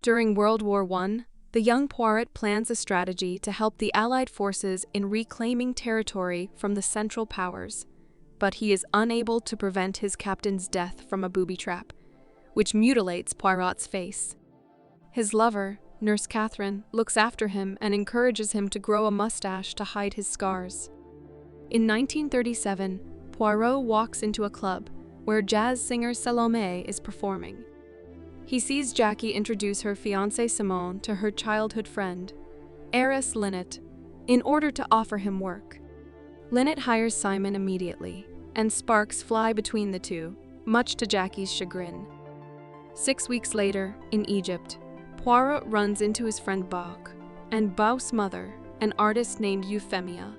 During World War I, the young Poirot plans a strategy to help the Allied forces in reclaiming territory from the Central Powers, but he is unable to prevent his captain's death from a booby trap, which mutilates Poirot's face. His lover, Nurse Catherine, looks after him and encourages him to grow a mustache to hide his scars. In 1937, Poirot walks into a club where jazz singer Salome is performing. He sees Jackie introduce her fiancé Simone to her childhood friend, heiress Linnet, in order to offer him work. Linnet hires Simon immediately, and sparks fly between the two, much to Jackie's chagrin. 6 weeks later, in Egypt, Poirot runs into his friend Bach, and Bau's mother, an artist named Euphemia.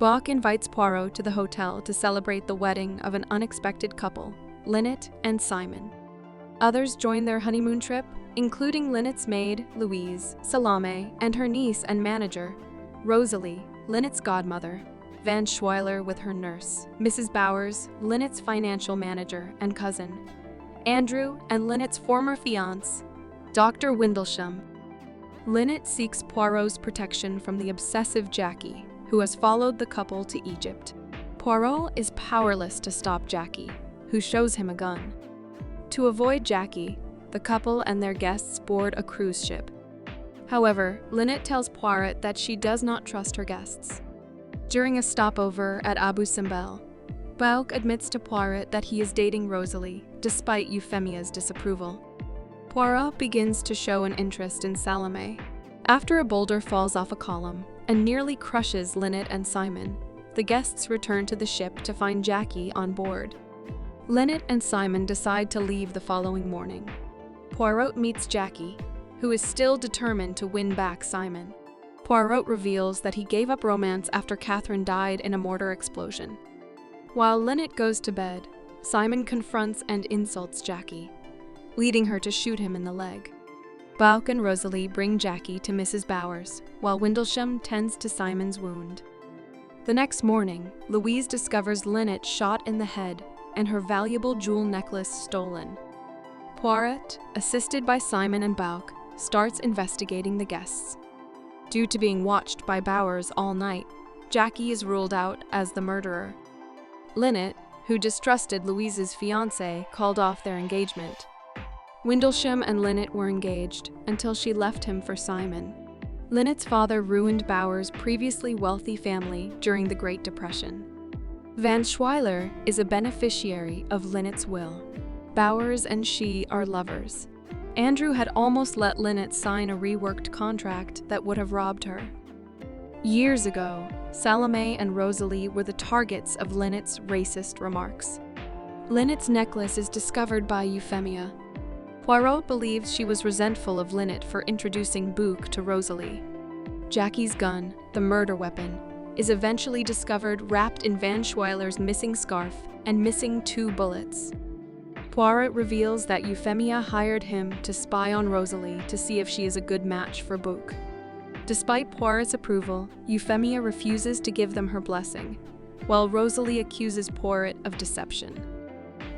Bach invites Poirot to the hotel to celebrate the wedding of an unexpected couple, Linnet and Simon. Others join their honeymoon trip, including Linnet's maid, Louise, Salome, and her niece and manager, Rosalie, Linnet's godmother, Van Schuyler with her nurse, Mrs. Bowers, Linnet's financial manager and cousin, Andrew and Linnet's former fiancé, Dr. Windlesham. Linnet seeks Poirot's protection from the obsessive Jackie, who has followed the couple to Egypt. Poirot is powerless to stop Jackie, who shows him a gun. To avoid Jackie, the couple and their guests board a cruise ship. However, Linnet tells Poirot that she does not trust her guests. During a stopover at Abu Simbel, Bauc admits to Poirot that he is dating Rosalie, despite Euphemia's disapproval. Poirot begins to show an interest in Salome. After a boulder falls off a column and nearly crushes Linnet and Simon, the guests return to the ship to find Jackie on board. Linnet and Simon decide to leave the following morning. Poirot meets Jackie, who is still determined to win back Simon. Poirot reveals that he gave up romance after Catherine died in a mortar explosion. While Linnet goes to bed, Simon confronts and insults Jackie, leading her to shoot him in the leg. Bauc and Rosalie bring Jackie to Mrs. Bowers, while Windlesham tends to Simon's wound. The next morning, Louise discovers Linnet shot in the head and her valuable jewel necklace stolen. Poirot, assisted by Simon and Bauc, starts investigating the guests. Due to being watched by Bowers all night, Jackie is ruled out as the murderer. Linnet, who distrusted Louise's fiancé, called off their engagement. Windlesham and Linnet were engaged until she left him for Simon. Linnet's father ruined Bowers' previously wealthy family during the Great Depression. Van Schuyler is a beneficiary of Linnet's will. Bowers and she are lovers. Andrew had almost let Linnet sign a reworked contract that would have robbed her. Years ago, Salome and Rosalie were the targets of Linnet's racist remarks. Linnet's necklace is discovered by Euphemia. Poirot believes she was resentful of Linnet for introducing Bouc to Rosalie. Jackie's gun, the murder weapon, is eventually discovered wrapped in Van Schuyler's missing scarf and missing 2 bullets. Poirot reveals that Euphemia hired him to spy on Rosalie to see if she is a good match for Bouc. Despite Poirot's approval, Euphemia refuses to give them her blessing, while Rosalie accuses Poirot of deception.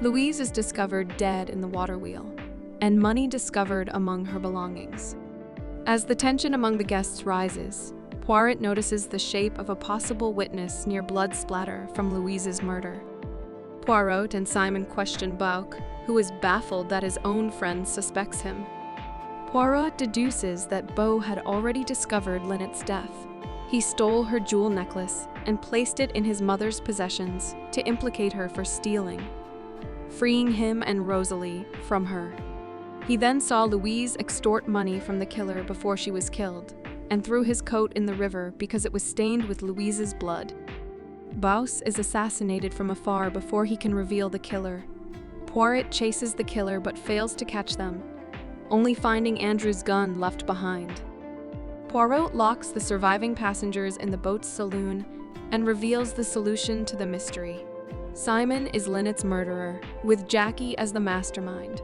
Louise is discovered dead in the water wheel, and money discovered among her belongings. As the tension among the guests rises, Poirot notices the shape of a possible witness near blood splatter from Louise's murder. Poirot and Simon question Bauc, who is baffled that his own friend suspects him. Poirot deduces that Beau had already discovered Linnet's death. He stole her jewel necklace and placed it in his mother's possessions to implicate her for stealing, freeing him and Rosalie from her. He then saw Louise extort money from the killer before she was killed, and threw his coat in the river because it was stained with Louise's blood. Baus is assassinated from afar before he can reveal the killer. Poirot chases the killer but fails to catch them, only finding Andrew's gun left behind. Poirot locks the surviving passengers in the boat's saloon and reveals the solution to the mystery. Simon is Linnet's murderer, with Jackie as the mastermind.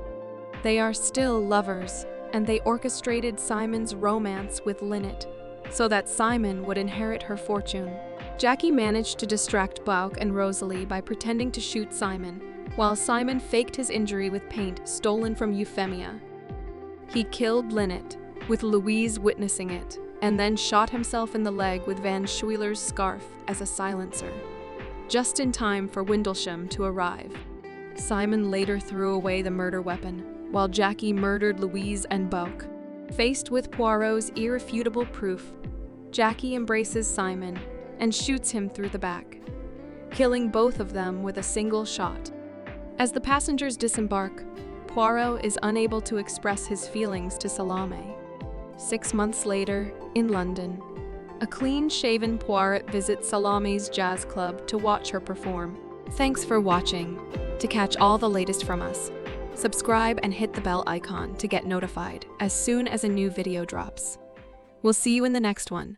They are still lovers, and they orchestrated Simon's romance with Linnet so that Simon would inherit her fortune. Jackie managed to distract Bauc and Rosalie by pretending to shoot Simon, while Simon faked his injury with paint stolen from Euphemia. He killed Linnet, with Louise witnessing it, and then shot himself in the leg with Van Schuyler's scarf as a silencer, just in time for Windlesham to arrive. Simon later threw away the murder weapon, while Jackie murdered Louise and Bouc. Faced with Poirot's irrefutable proof, Jackie embraces Simon and shoots him through the back, killing both of them with a single shot. As the passengers disembark, Poirot is unable to express his feelings to Salome. 6 months later, in London, a clean-shaven Poirot visits Salome's jazz club to watch her perform. Thanks for watching. To catch all the latest from us, subscribe and hit the bell icon to get notified as soon as a new video drops. We'll see you in the next one.